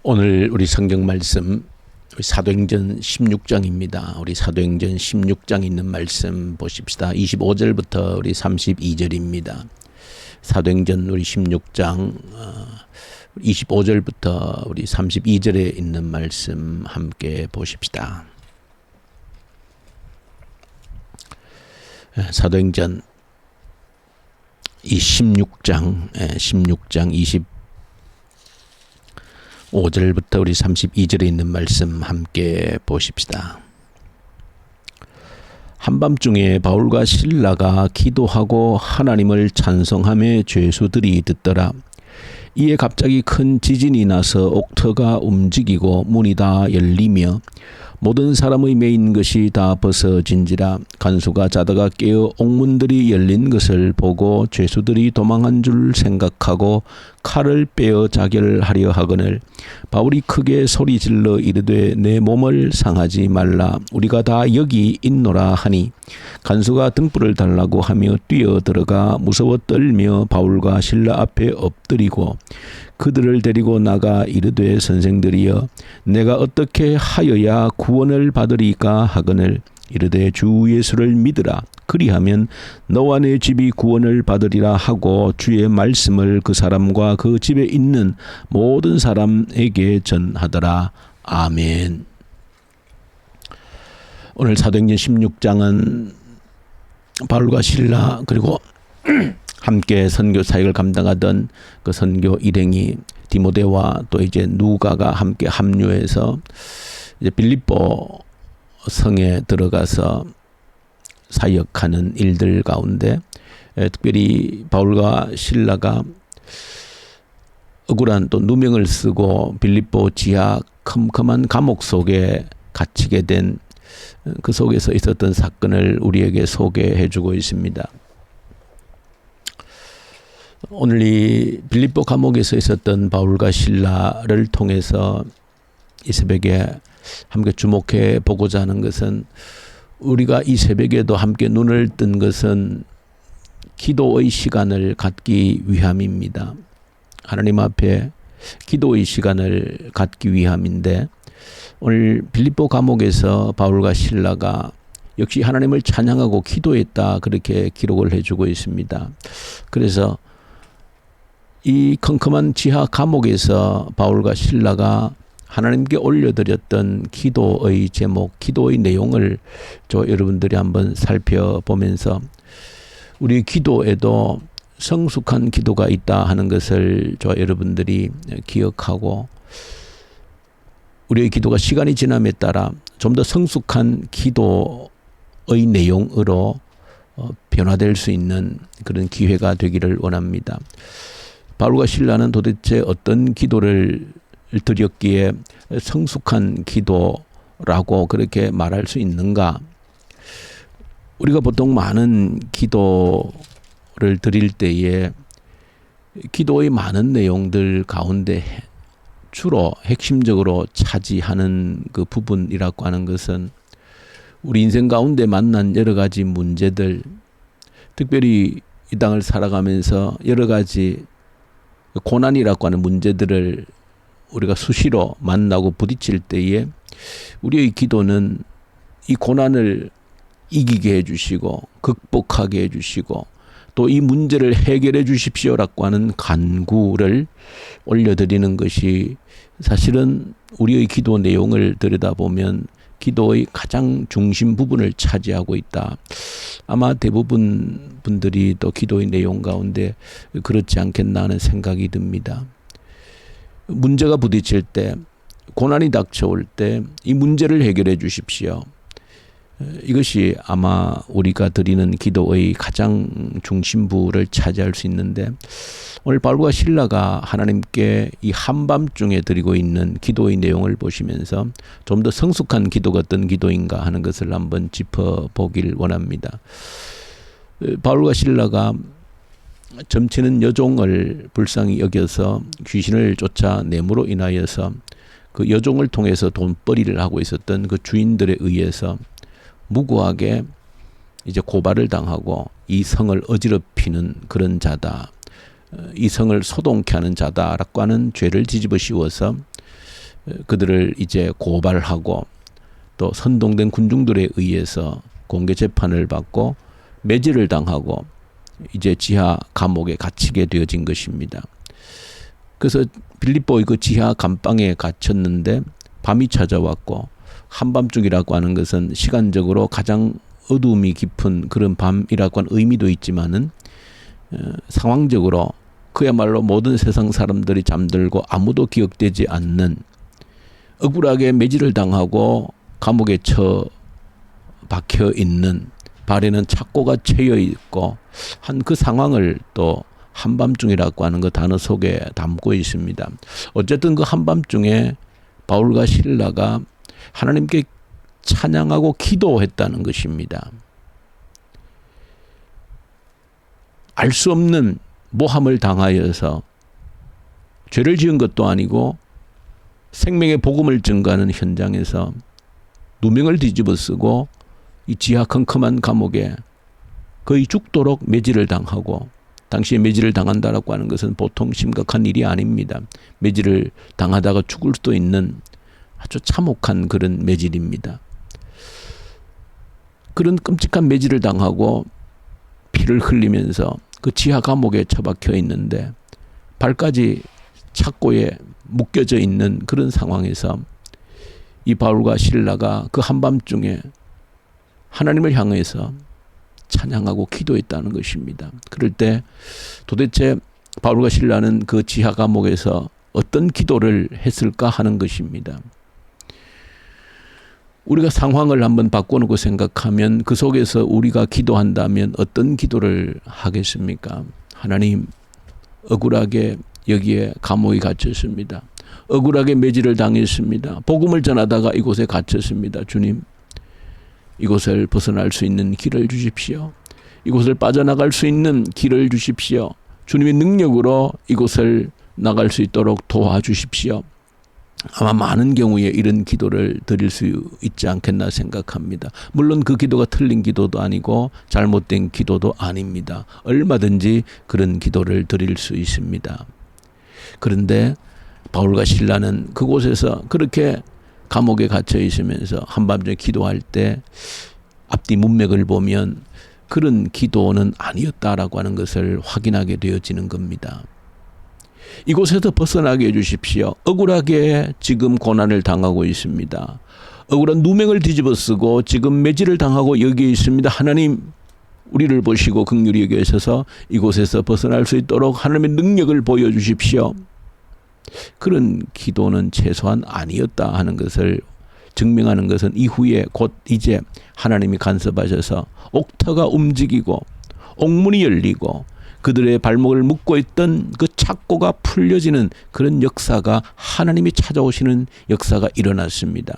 오늘 우리 성경 말씀 사도행전 16장입니다. 우리 사도행전 16장 있는 말씀 보십시다. 25절부터 우리 32절입니다. 사도행전 우리 16장 25절부터 우리 32절에 있는 말씀 함께 보십시다. 사도행전 이 16장 25절부터 우리 32절에 있는 말씀 함께 보십시다. 한밤중에 바울과 실라가 기도하고 하나님을 찬송하며 죄수들이 듣더라. 이에 갑자기 큰 지진이 나서 옥터가 움직이고 문이 다 열리며 모든 사람의 매인 것이 다 벗어진지라. 간수가 자다가 깨어 옥문들이 열린 것을 보고 죄수들이 도망한 줄 생각하고 칼을 빼어 자결하려 하거늘 바울이 크게 소리질러 이르되 내 몸을 상하지 말라. 우리가 다 여기 있노라 하니 간수가 등불을 달라고 하며 뛰어들어가 무서워 떨며 바울과 실라 앞에 엎드리고 그들을 데리고 나가 이르되 선생들이여 내가 어떻게 하여야 구원을 받으리까 하거늘 이르되 주 예수를 믿으라. 그리하면 너와 내 집이 구원을 받으리라 하고 주의 말씀을 그 사람과 그 집에 있는 모든 사람에게 전하더라. 아멘. 오늘 사도행전 16장은 바울과 실라 그리고 함께 선교 사역을 감당하던 그 선교 일행이 디모데와 또 이제 누가가 함께 합류해서 이제 빌립보 성에 들어가서 사역하는 일들 가운데 특별히 바울과 실라가 억울한 또 누명을 쓰고 빌립보 지하 컴컴한 감옥 속에 갇히게 된 그 속에서 있었던 사건을 우리에게 소개해 주고 있습니다. 오늘 이 빌립보 감옥에서 있었던 바울과 실라를 통해서 이 새벽에 함께 주목해 보고자 하는 것은 우리가 이 새벽에도 함께 눈을 뜬 것은 기도의 시간을 갖기 위함입니다. 하나님 앞에 기도의 시간을 갖기 위함인데 오늘 빌립보 감옥에서 바울과 실라가 역시 하나님을 찬양하고 기도했다 그렇게 기록을 해주고 있습니다. 그래서 이 컴컴한 지하 감옥에서 바울과 실라가 하나님께 올려드렸던 기도의 제목, 기도의 내용을 여러분들이 한번 살펴보면서 우리 기도에도 성숙한 기도가 있다 하는 것을 여러분들이 기억하고 우리의 기도가 시간이 지남에 따라 좀 더 성숙한 기도의 내용으로 변화될 수 있는 그런 기회가 되기를 원합니다. 바울과 실라는 도대체 어떤 기도를 드렸기에 성숙한 기도라고 그렇게 말할 수 있는가? 우리가 보통 많은 기도를 드릴 때에 기도의 많은 내용들 가운데 주로 핵심적으로 차지하는 그 부분이라고 하는 것은 우리 인생 가운데 만난 여러 가지 문제들, 특별히 이 땅을 살아가면서 여러 가지 고난이라고 하는 문제들을 우리가 수시로 만나고 부딪힐 때에 우리의 기도는 이 고난을 이기게 해주시고 극복하게 해주시고 또 이 문제를 해결해 주십시오라고 하는 간구를 올려드리는 것이 사실은 우리의 기도 내용을 들여다보면 기도의 가장 중심 부분을 차지하고 있다. 아마 대부분 분들이 또 기도의 내용 가운데 그렇지 않겠나 하는 생각이 듭니다. 문제가 부딪힐 때, 고난이 닥쳐올 때 이 문제를 해결해 주십시오. 이것이 아마 우리가 드리는 기도의 가장 중심부를 차지할 수 있는데 오늘 바울과 실라가 하나님께 이 한밤중에 드리고 있는 기도의 내용을 보시면서 좀 더 성숙한 기도가 어떤 기도인가 하는 것을 한번 짚어보길 원합니다. 바울과 실라가 점치는 여종을 불쌍히 여겨서 귀신을 쫓아냄으로 인하여서 그 여종을 통해서 돈벌이를 하고 있었던 그 주인들에 의해서 무고하게 이제 고발을 당하고 이 성을 어지럽히는 그런 자다. 이 성을 소동케 하는 자다라고 하는 죄를 뒤집어 씌워서 그들을 이제 고발하고 또 선동된 군중들에 의해서 공개 재판을 받고 매질을 당하고 이제 지하 감옥에 갇히게 되어진 것입니다. 그래서 빌립보의 그 지하 감방에 갇혔는데 밤이 찾아왔고, 한밤중이라고 하는 것은 시간적으로 가장 어두움이 깊은 그런 밤이라고 하는 의미도 있지만은 상황적으로 그야말로 모든 세상 사람들이 잠들고 아무도 기억되지 않는, 억울하게 매질을 당하고 감옥에 박혀 있는, 발에는 착고가 채여 있고 한 그 상황을 또 한밤중이라고 하는 그 단어 속에 담고 있습니다. 어쨌든 그 한밤중에 바울과 실라가 하나님께 찬양하고 기도했다는 것입니다. 알 수 없는 모함을 당하여서 죄를 지은 것도 아니고 생명의 복음을 증거하는 현장에서 누명을 뒤집어 쓰고 이 지하 컴컴한 감옥에 거의 죽도록 매질을 당하고, 당시에 매질을 당한다라고 하는 것은 보통 심각한 일이 아닙니다. 매질을 당하다가 죽을 수도 있는 아주 참혹한 그런 매질입니다. 그런 끔찍한 매질을 당하고 피를 흘리면서 그 지하 감옥에 처박혀 있는데 발까지 착고에 묶여져 있는 그런 상황에서 이 바울과 실라가 그 한밤중에 하나님을 향해서 찬양하고 기도했다는 것입니다. 그럴 때 도대체 바울과 실라는 그 지하 감옥에서 어떤 기도를 했을까 하는 것입니다. 우리가 상황을 한번 바꿔놓고 생각하면 그 속에서 우리가 기도한다면 어떤 기도를 하겠습니까? 하나님, 억울하게 여기에 감옥에 갇혔습니다. 억울하게 매질을 당했습니다. 복음을 전하다가 이곳에 갇혔습니다. 주님, 이곳을 벗어날 수 있는 길을 주십시오. 이곳을 빠져나갈 수 있는 길을 주십시오. 주님의 능력으로 이곳을 나갈 수 있도록 도와주십시오. 아마 많은 경우에 이런 기도를 드릴 수 있지 않겠나 생각합니다. 물론 그 기도가 틀린 기도도 아니고 잘못된 기도도 아닙니다. 얼마든지 그런 기도를 드릴 수 있습니다. 그런데 바울과 실라는 그곳에서 그렇게 감옥에 갇혀 있으면서 한밤중에 기도할 때 앞뒤 문맥을 보면 그런 기도는 아니었다라고 하는 것을 확인하게 되어지는 겁니다. 이곳에서 벗어나게 해주십시오. 억울하게 지금 고난을 당하고 있습니다. 억울한 누명을 뒤집어 쓰고 지금 매질을 당하고 여기에 있습니다. 하나님, 우리를 보시고 긍휼히 여기셔서 이곳에서 벗어날 수 있도록 하나님의 능력을 보여주십시오. 그런 기도는 최소한 아니었다 하는 것을 증명하는 것은 이후에 곧 이제 하나님이 간섭하셔서 옥터가 움직이고 옥문이 열리고 그들의 발목을 묶고 있던 그 착고가 풀려지는 그런 역사가, 하나님이 찾아오시는 역사가 일어났습니다.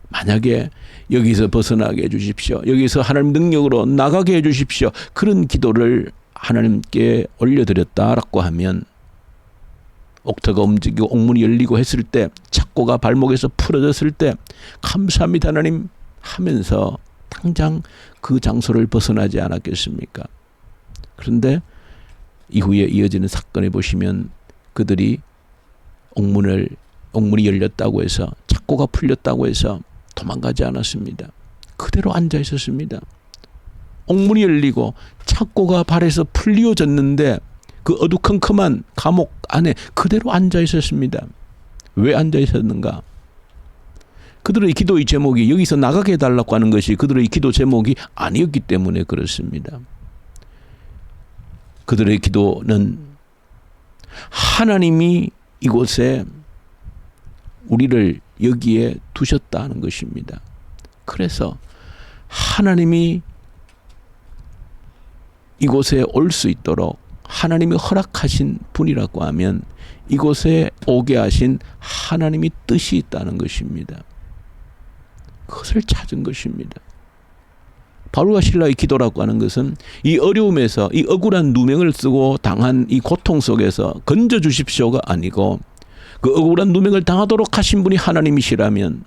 만약에 여기서 벗어나게 해주십시오. 여기서 하나님 능력으로 나가게 해주십시오. 그런 기도를 하나님께 올려드렸다라고 하면 옥터가 움직이고 옥문이 열리고 했을 때, 착고가 발목에서 풀어졌을 때 감사합니다 하나님 하면서 당장 그 장소를 벗어나지 않았겠습니까? 그런데 이후에 이어지는 사건에 보시면 그들이 옥문이 열렸다고 해서, 착고가 풀렸다고 해서 도망가지 않았습니다. 그대로 앉아 있었습니다. 옥문이 열리고 착고가 발에서 풀려졌는데 그 어두컴컴한 감옥 안에 그대로 앉아 있었습니다. 왜 앉아 있었는가? 그들의 기도의 제목이 여기서 나가게 해달라고 하는 것이 그들의 기도 제목이 아니었기 때문에 그렇습니다. 그들의 기도는 하나님이 이곳에 우리를 여기에 두셨다는 것입니다. 그래서 하나님이 이곳에 올 수 있도록 하나님이 허락하신 분이라고 하면 이곳에 오게 하신 하나님이 뜻이 있다는 것입니다. 그것을 찾은 것입니다. 바울과 실라의 기도라고 하는 것은 이 어려움에서, 이 억울한 누명을 쓰고 당한 이 고통 속에서 건져 주십시오가 아니고, 그 억울한 누명을 당하도록 하신 분이 하나님이시라면,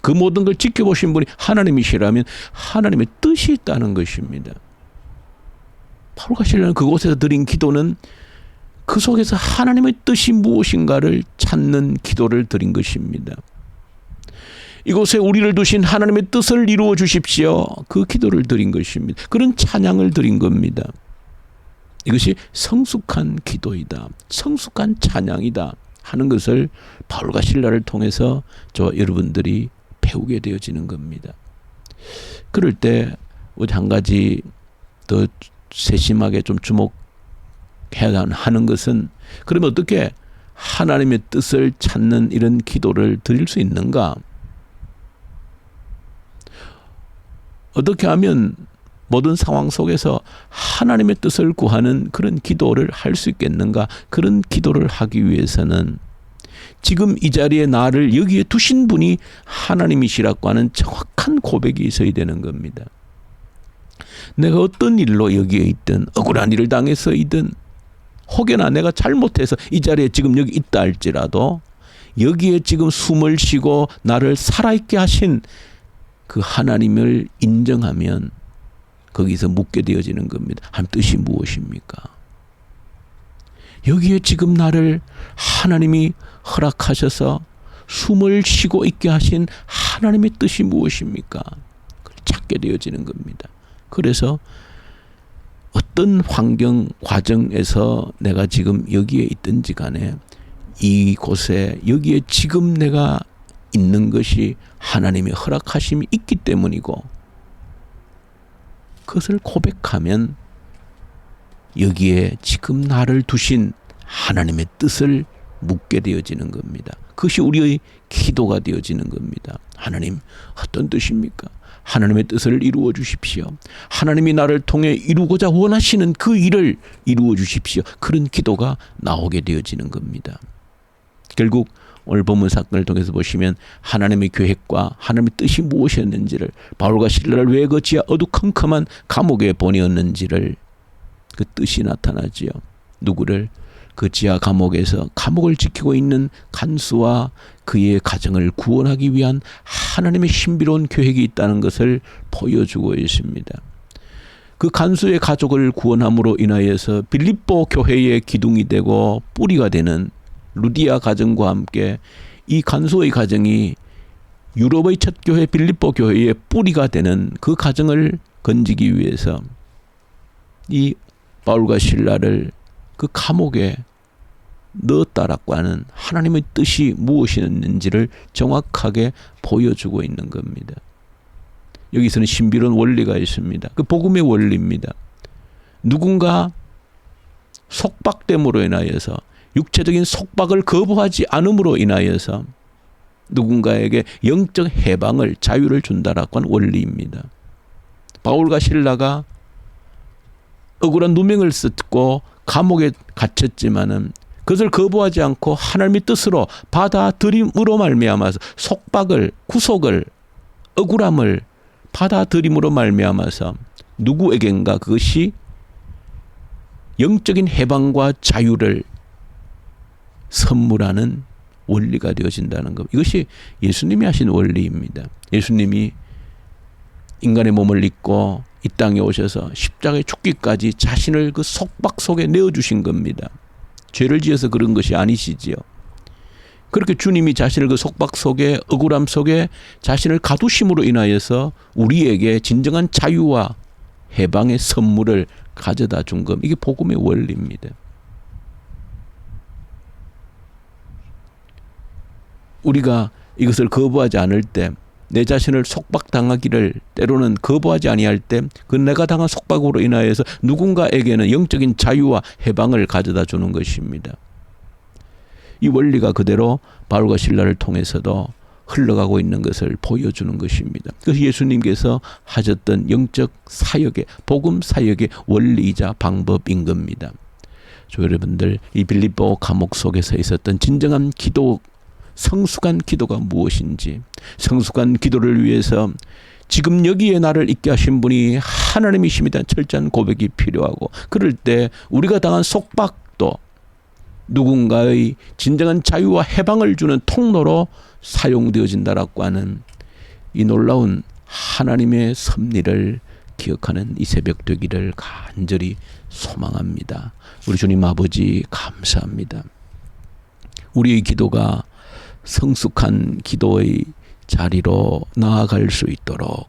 그 모든 걸 지켜보신 분이 하나님이시라면 하나님의 뜻이 있다는 것입니다. 바울과 실라는 그곳에서 드린 기도는 그 속에서 하나님의 뜻이 무엇인가를 찾는 기도를 드린 것입니다. 이곳에 우리를 두신 하나님의 뜻을 이루어 주십시오. 그 기도를 드린 것입니다. 그런 찬양을 드린 겁니다. 이것이 성숙한 기도이다, 성숙한 찬양이다 하는 것을 바울과 실라를 통해서 저와 여러분들이 배우게 되어지는 겁니다. 그럴 때 우리 한 가지 더 세심하게 좀 주목해야 하는 것은, 그러면 어떻게 하나님의 뜻을 찾는 이런 기도를 드릴 수 있는가? 어떻게 하면 모든 상황 속에서 하나님의 뜻을 구하는 그런 기도를 할 수 있겠는가? 그런 기도를 하기 위해서는 지금 이 자리에 나를 여기에 두신 분이 하나님이시라고 하는 정확한 고백이 있어야 되는 겁니다. 내가 어떤 일로 여기에 있든, 억울한 일을 당해서이든, 혹여나 내가 잘못해서 이 자리에 지금 여기 있다 할지라도 여기에 지금 숨을 쉬고 나를 살아있게 하신 그 하나님을 인정하면 거기서 묻게 되어지는 겁니다. 하나님 뜻이 무엇입니까? 여기에 지금 나를 하나님이 허락하셔서 숨을 쉬고 있게 하신 하나님의 뜻이 무엇입니까? 그걸 찾게 되어지는 겁니다. 그래서 어떤 환경 과정에서 내가 지금 여기에 있든지 간에 이곳에 여기에 지금 내가 있는 것이 하나님의 허락하심이 있기 때문이고, 그것을 고백하면 여기에 지금 나를 두신 하나님의 뜻을 묻게 되어지는 겁니다. 그것이 우리의 기도가 되어지는 겁니다. 하나님, 어떤 뜻입니까? 하나님의 뜻을 이루어 주십시오. 하나님이 나를 통해 이루고자 원하시는 그 일을 이루어 주십시오. 그런 기도가 나오게 되어지는 겁니다. 결국 오늘 본문 사건을 통해서 보시면 하나님의 계획과 하나님의 뜻이 무엇이었는지를, 바울과 실라를 왜 그 지하 어두컴컴한 감옥에 보내었는지를 그 뜻이 나타나지요. 누구를? 그 지하 감옥에서 감옥을 지키고 있는 간수와 그의 가정을 구원하기 위한 하나님의 신비로운 계획이 있다는 것을 보여주고 있습니다. 그 간수의 가족을 구원함으로 인하여서 빌립보 교회의 기둥이 되고 뿌리가 되는 루디아 가정과 함께 이 간수의 가정이 유럽의 첫 교회 빌립보 교회의 뿌리가 되는 그 가정을 건지기 위해서 이 바울과 실라를 그 감옥에 넣었다라고 하는 하나님의 뜻이 무엇이었는지를 정확하게 보여주고 있는 겁니다. 여기서는 신비로운 원리가 있습니다. 그 복음의 원리입니다. 누군가 속박됨으로 인하여서, 육체적인 속박을 거부하지 않음으로 인하여서 누군가에게 영적 해방을, 자유를 준다라고 하는 원리입니다. 바울과 실라가 억울한 누명을 쓰고 감옥에 갇혔지만은 그것을 거부하지 않고 하나님의 뜻으로 받아들임으로 말미암아서 속박을, 구속을, 억울함을 받아들임으로 말미암아서 누구에겐가 그것이 영적인 해방과 자유를 선물하는 원리가 되어진다는 것. 이것이 예수님이 하신 원리입니다. 예수님이 인간의 몸을 입고 이 땅에 오셔서 십자가에 죽기까지 자신을 그 속박 속에 내어주신 겁니다. 죄를 지어서 그런 것이 아니시지요. 그렇게 주님이 자신을 그 속박 속에, 억울함 속에 자신을 가두심으로 인하여서 우리에게 진정한 자유와 해방의 선물을 가져다 준 것. 이게 복음의 원리입니다. 우리가 이것을 거부하지 않을 때, 내 자신을 속박당하기를 때로는 거부하지 아니할 때, 그 내가 당한 속박으로 인하여서 누군가에게는 영적인 자유와 해방을 가져다 주는 것입니다. 이 원리가 그대로 바울과 실라를 통해서도 흘러가고 있는 것을 보여주는 것입니다. 그래서 예수님께서 하셨던 영적 사역의, 복음 사역의 원리이자 방법인 겁니다. 여러분들, 이 빌립보 감옥 속에서 있었던 진정한 기도, 성숙한 기도가 무엇인지, 성숙한 기도를 위해서 지금 여기에 나를 있게 하신 분이 하나님이십니다. 철저한 고백이 필요하고, 그럴 때 우리가 당한 속박도 누군가의 진정한 자유와 해방을 주는 통로로 사용되어진다라고 하는 이 놀라운 하나님의 섭리를 기억하는 이 새벽 되기를 간절히 소망합니다. 우리 주님 아버지 감사합니다. 우리의 기도가 성숙한 기도의 자리로 나아갈 수 있도록,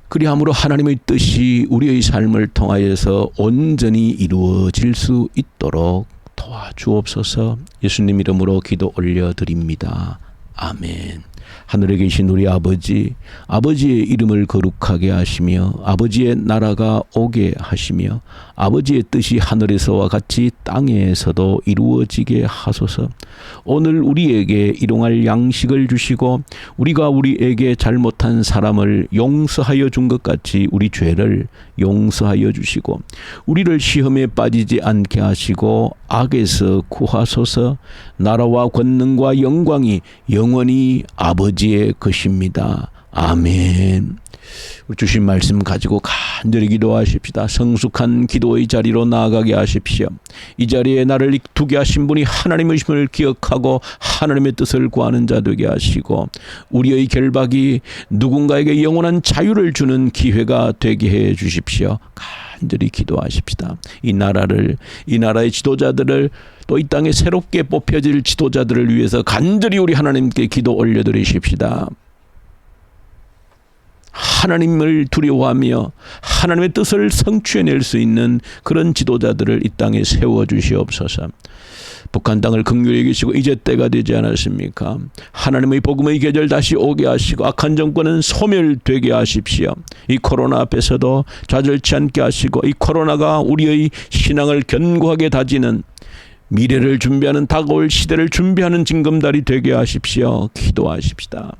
그리함으로 하나님의 뜻이 우리의 삶을 통하여서 온전히 이루어질 수 있도록 도와주옵소서. 예수님 이름으로 기도 올려드립니다. 아멘. 하늘에 계신 우리 아버지, 아버지의 이름을 거룩하게 하시며 아버지의 나라가 오게 하시며 아버지의 뜻이 하늘에서와 같이 땅에서도 이루어지게 하소서. 오늘 우리에게 일용할 양식을 주시고 우리가 우리에게 잘못한 사람을 용서하여 준 것 같이 우리 죄를 용서하여 주시고 우리를 시험에 빠지지 않게 하시고 악에서 구하소서. 나라와 권능과 영광이 영원히 아버지의 것입니다. 아멘. 주신 말씀 가지고 간절히 기도하십시다. 성숙한 기도의 자리로 나아가게 하십시오. 이 자리에 나를 두게 하신 분이 하나님이심을 기억하고 하나님의 뜻을 구하는 자 되게 하시고 우리의 결박이 누군가에게 영원한 자유를 주는 기회가 되게 해 주십시오. 간절히 기도하십시다. 이 나라의 지도자들을, 또 이 땅에 새롭게 뽑혀질 지도자들을 위해서 간절히 우리 하나님께 기도 올려드리십시다. 하나님을 두려워하며 하나님의 뜻을 성취해낼 수 있는 그런 지도자들을 이 땅에 세워주시옵소서. 북한 땅을 긍휼히 여기시고 이제 때가 되지 않았습니까? 하나님의 복음의 계절 다시 오게 하시고 악한 정권은 소멸되게 하십시오. 이 코로나 앞에서도 좌절치 않게 하시고 이 코로나가 우리의 신앙을 견고하게 다지는, 미래를 준비하는, 다가올 시대를 준비하는 징검다리 되게 하십시오. 기도하십시다.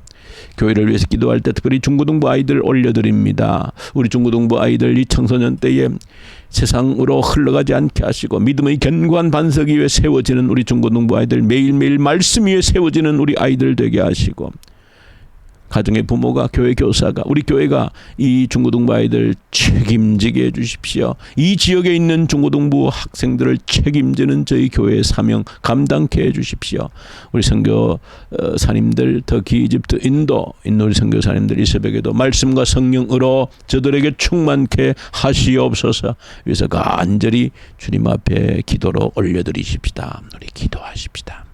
교회를 위해서 기도할 때 특별히 중고등부 아이들 올려드립니다. 우리 중고등부 아이들 이 청소년 때에 세상으로 흘러가지 않게 하시고 믿음의 견고한 반석 위에 세워지는 우리 중고등부 아이들, 매일매일 말씀 위에 세워지는 우리 아이들 되게 하시고, 가정의 부모가, 교회 교사가, 우리 교회가 이 중고등부 아이들 책임지게 해주십시오. 이 지역에 있는 중고등부 학생들을 책임지는 저희 교회의 사명 감당케 해주십시오. 우리 선교사님들, 터키, 이집트, 인도 우리 선교사님들 이 새벽에도 말씀과 성령으로 저들에게 충만케 하시옵소서. 위해서 간절히 주님 앞에 기도로 올려드리십시다. 우리 기도하십시다.